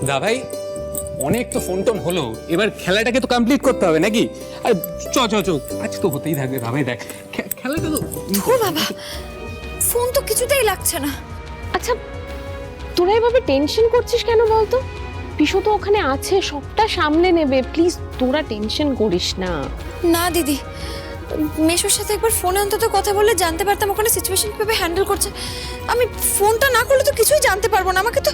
দা ভাই অনেক তো ফোন টোন হলো, এবার খেলাটাকে তো কমপ্লিট করতে হবে নাকি? আর চ চ চ আজ তো হতেই থাকবে দা ভাই, দেখ খেলাটা তো। ও বাবা, ফোন তো কিছুতেই লাগছে না। আচ্ছা তোরা এভাবে টেনশন করছিস কেন বলতো? পিসু তো ওখানে আছে, সবটা সামলে নেবে। প্লিজ তোরা টেনশন করিস না। না দিদি, মেশোর সাথে একবার ফোনে অন্তত কথা বললে জানতে পারতাম ওখানে সিচুয়েশন কিভাবে হ্যান্ডেল করছে। আমি ফোনটা না করলে তো কিছুই জানতে পারবো না, আমাকে তো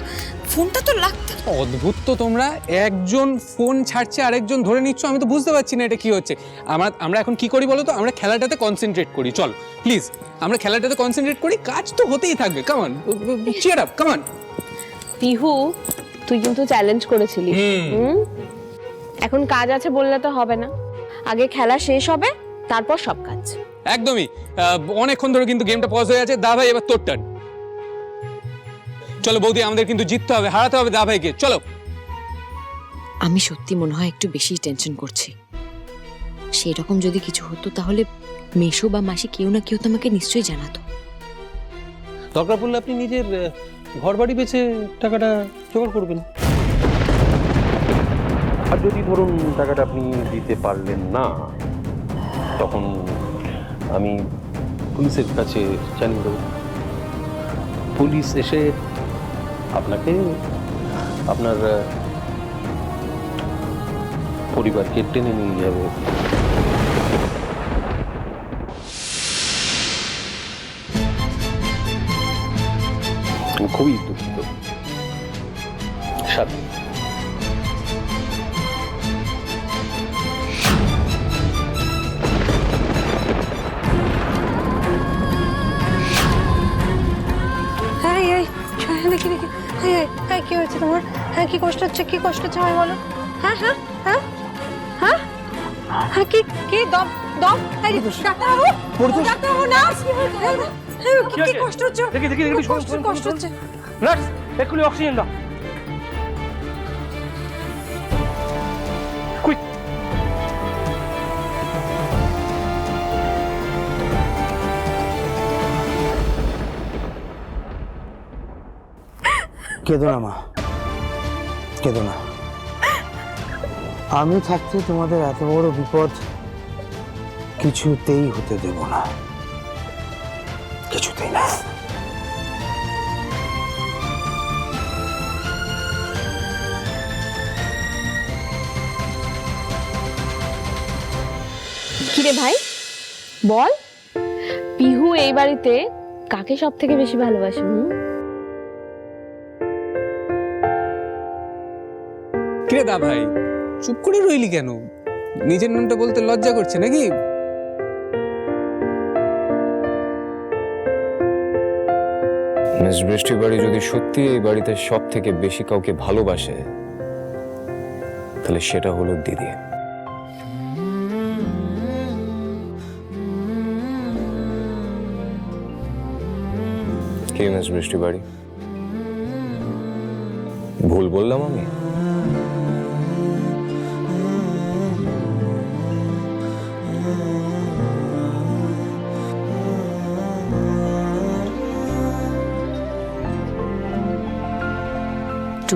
ফোনটা তো লাগতে। অদ্ভুত তো তোমরা, একজন ফোন ছাড়ছে আরেকজন ধরে নিচ্ছ, আমি তো বুঝতে পারছি না এটা কি হচ্ছে। আমরা এখন কি করি বলো তো, আমরা খেলাটাতে কনসেন্ট্রেট করি। চল প্লিজ আমরা খেলাটাতে কনসেন্ট্রেট করি, কাজ তো হতেই থাকবে। Come on, cheer up, come on. Pihu তুই কিন্তু চ্যালেঞ্জ করেছিলিস। এখন কাজ আছে বললে তো হবে না, আগে খেলা শেষ হবে তারপর সব কাজ। একদমই, অনেকক্ষণ ধরে কিন্তু গেমটা পজ হয়ে আছে। দা ভাই এবার তোর টার্ন। চলো বৌদি, আমাদের কিন্তু জিততে হবে, হারাতে হবে দা ভাইকে, চলো। আমি সত্যি মনে হয় একটু বেশি টেনশন করছি। সেরকম যদি কিছু হতো তাহলে মেশো বা মাসি কেউ না কেউ তো আমাকে নিশ্চয়ই জানাতো। দরকার পড়লে আপনি নিজের ঘর বাড়ি বেচে টাকাটা জোগাড় করবেন। আর যদি ধরুন টাকাটা আপনি দিতে পারলেন না, তখন আমি পুলিশের কাছে জানিয়ে দেবো। পুলিশ এসে আপনাকে আপনার পরিবারকে টেনে নিয়ে যাবে। আমি খুবই দুঃখিত। সাথে দেখি দেখি, হ্যাঁ কি হয়েছে তোমার? হ্যাঁ কি কষ্ট হচ্ছে, কি কষ্ট হচ্ছে আমায় বলো। হ্যাঁ হ্যাঁ হ্যাঁ হ্যাঁ হ্যাঁ, কি কি দম দম, ডাক্তারবাবু, ডাক্তারবাবু, নার্স, কি কষ্ট হচ্ছে? দেখি দেখি দেখি, কষ্ট হচ্ছে। নার্স এক্ষুনি অক্সিজেন দাও। কুইক। কেঁদো না মা, কেঁদো না। আমি থাকতে তোমাদের এত বড় বিপদ কিছুতেই হতে দেব না, কিছুতেই না। কিরে ভাই বল, পিহু এই বাড়িতে কাকে সব থেকে বেশি ভালোবাসে? কিরে দা ভাই, চুপ করে রইলি কেন? নিজের নামটা বলতে লজ্জা করছে নাকি? মিস বৃষ্টি বাড়ি যদি সত্যি এই বাড়িতে সব থেকে বেশি কাউকে ভালোবাসে, তাহলে সেটা হলো দিদি। কি মিস বৃষ্টি বাড়ি, ভুল বললাম আমি?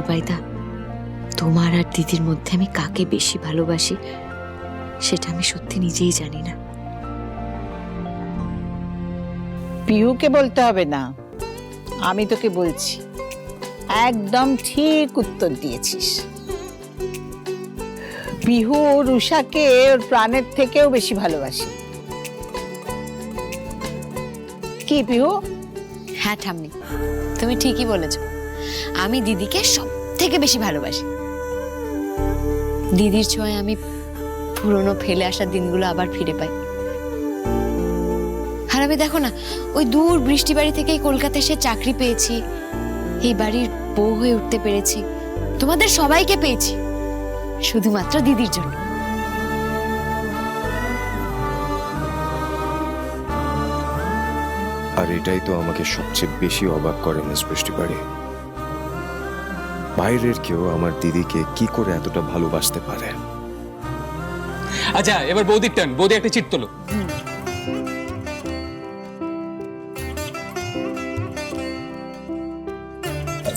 রুবাইদা, তোমার আর দিদির মধ্যে আমি কাকে বেশি ভালোবাসি সেটা আমি সত্যি নিজেই জানি না। পিহুকে বলতে হবে না, আমি তোকে বলছি। একদম ঠিক উত্তর দিয়েছিস। পিহু রুষাকে ওর প্রাণের থেকেও বেশি ভালোবাসে। কি পিহু? হ্যাঁ ঠাম্মি, তুমি ঠিকই বলেছো। আমি দিদিকে সব থেকে বেশি ভালোবাসি। দিদির ছোঁয়ায় আমি পুরনো ফেলে আসা দিনগুলো আবার ফিরে পাই। আর আমি দেখো না, ওই দূর বৃষ্টি বাড়ি থেকেই কলকাতা এসে চাকরি পেয়েছি, এই বাড়ির বউ হয়ে উঠতে পেরেছি, তোমাদের সবাইকে পেয়েছি শুধুমাত্র দিদির জন্য। আর এটাই তো আমাকে সবচেয়ে বেশি অবাক করে মিস বৃষ্টি বাড়ি। বাইরের কেউ আমার দিদিকে কি করে এতটা ভালোবাসতে পারে? আচ্ছা এবার বৌদির টার্ন। বৌদি একটা চিট তোলো।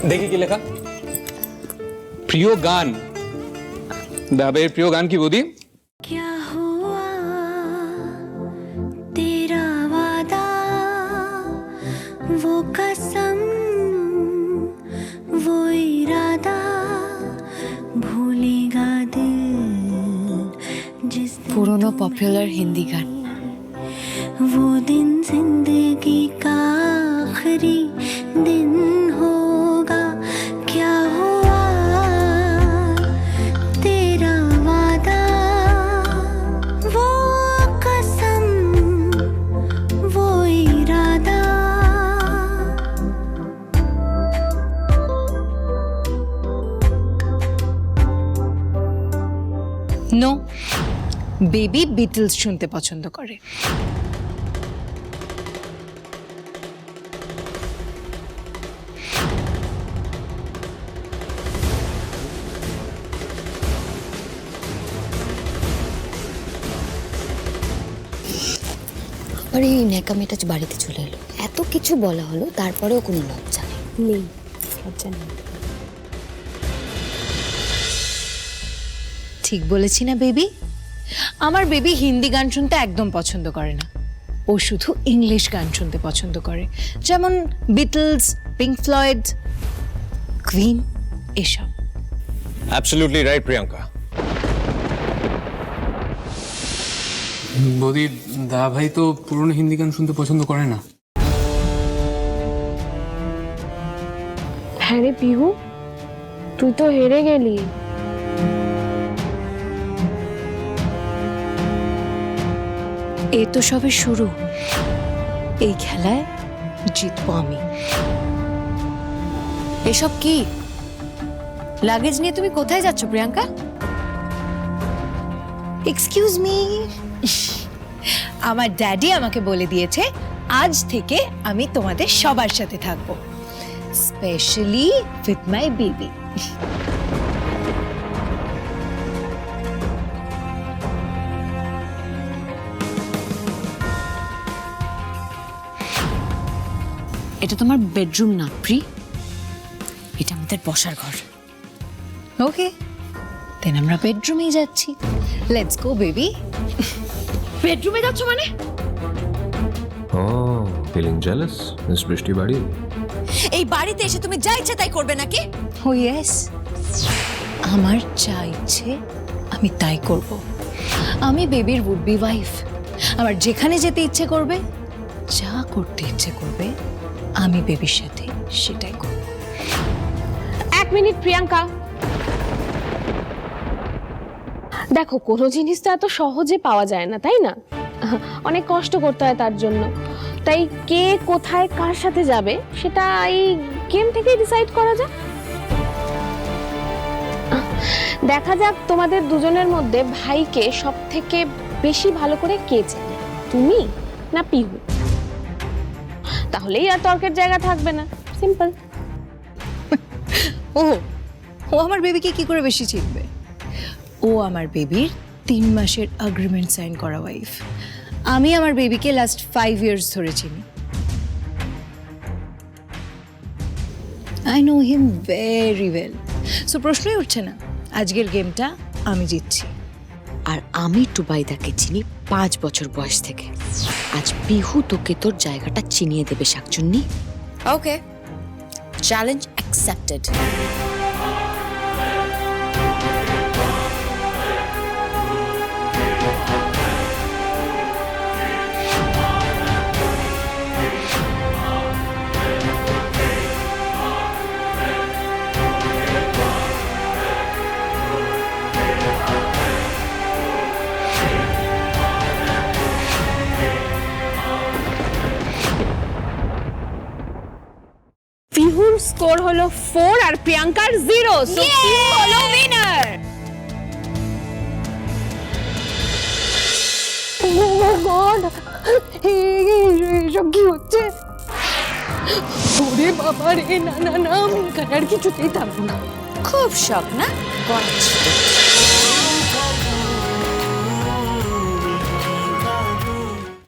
দেখি কি লেখা। প্রিয় গান, দাবের প্রিয় গান কি বৌদি? क्या हुआ तेरा वादा वो कसम वो इरादा भूलेगा दिल जिस दिन পুরনো পপুলার হিন্দি গান। वो दिन जिंदगी का आखिरी दिन होगा क्या हुआ तेरा वादा वो कसम वो इरादा নো, বেবি বিটলস শুনতে পছন্দ করে। আর এই ন্যাকামেটা বাড়িতে চলে এলো, এত কিছু বলা হলো তারপরেও কোনো লজ্জা নেই। লজ্জা নেই। ঠিক বলেছি না বেবি? আমার বেবি হিন্দি গান শুনতে একদম পছন্দ করে না, ও শুধু ইংলিশ গান শুনতে পছন্দ করে, যেমন বিটলস, পিঙ্ক ফ্লয়েড, কুইন এসব। Absolutely right Priyanka. বৌদি, দা ভাই তো পুরনো হিন্দি গান শুনতে পছন্দ করে না। হ্যাঁ রে পিহু, তুই তো হেরে গেলি। এ তো সবে শুরু, এই খেলায় জিতবো আমি। এসব কি লাগেজ নিয়ে তুমি কোথায় যাচ্ছ প্রিয়াঙ্কা? এক্সকিউজ মি, আমার ড্যাডি আমাকে বলে দিয়েছে আজ থেকে আমি তোমাদের সবার সাথে থাকবো, স্পেশালি উইথ মাই বেবি। এটা তোমার বেডরুম না প্রি, এটা আমাদের বসার ঘর। ওকে, দেন আমরা বেডরুমেই যাচ্ছি। Let's go baby. বেডরুমে যাচ্ছ মানে? ও ফিলিং জেলাস মিস বৃষ্টি বাড়ি? এই বাড়িতে এসে তুমি যা ইচ্ছে তাই করবে নাকি? ও ইয়েস, আমার যা ইচ্ছে আমি তাই করব। আমি বেবির উড বি ওয়াইফ, আমার যেখানে যেতে ইচ্ছে করবে, যা করতে ইচ্ছে করবে, আমি বেবির সাথে সেটাই করব। এক মিনিট প্রিয়াঙ্কা, দেখো কোনো জিনিস তো এত সহজে পাওয়া যায় না, তাই না? অনেক কষ্ট করতে হয় তার জন্য। তাই কে কোথায় কার সাথে যাবে সেটা এই গেম থেকেই ডিসাইড করা যায়। দেখা যাক তোমাদের দুজনের মধ্যে ভাইকে সব থেকে বেশি ভালো করে কে চেনে, তুমি না পিহু? তাহলেই আর তর্কের জায়গা থাকবে না, সিম্পল। ও ও আমার বেবিকে কি করে বেশি চিনবে? ও আমার বেবির 3 মাসের এগ্রিমেন্ট সাইন করা ওয়াইফ। আমি আমার বেবিকে লাস্ট 5 ইয়ার্স ধরে চিনি। I know him very well, so প্রশ্নই উঠছে না, আজকের গেমটা আমি জিতছি। আর আমি টুবাইদাকে চিনি 5 বছর বয়স থেকে। আজ পিহু তোকে তোর জায়গাটা চিনিয়ে দেবে শাকচুন্নি। ওকে, চ্যালেঞ্জ অ্যাকসেপ্টেড। পিহুর স্কোর হলো 4 আর প্রিয়াঙ্কার 0, সো পিহু হলো উইনার। ও গড, এসব কি হচ্ছে? ওরে বাবা রে, না না না, আমি এখানে আর কিছুতেই থাকবো না। খুব শখ না? গছ